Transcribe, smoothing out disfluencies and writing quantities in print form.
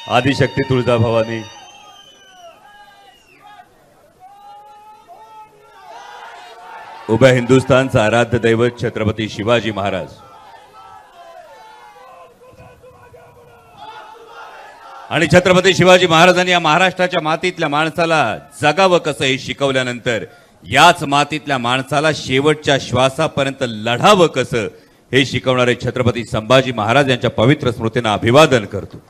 आदिशक्ती तुळजाभवानी, उभ्या हिंदुस्थानचा आराध्य दैवत छत्रपती शिवाजी महाराज आणि छत्रपती शिवाजी महाराजांनी या महाराष्ट्राच्या मातीतल्या माणसाला जगावं कसं हे शिकवल्यानंतर याच मातीतल्या माणसाला शेवटच्या श्वासापर्यंत लढावं कसं हे शिकवणारे छत्रपती संभाजी महाराज यांच्या पवित्र स्मृतींना अभिवादन करतो।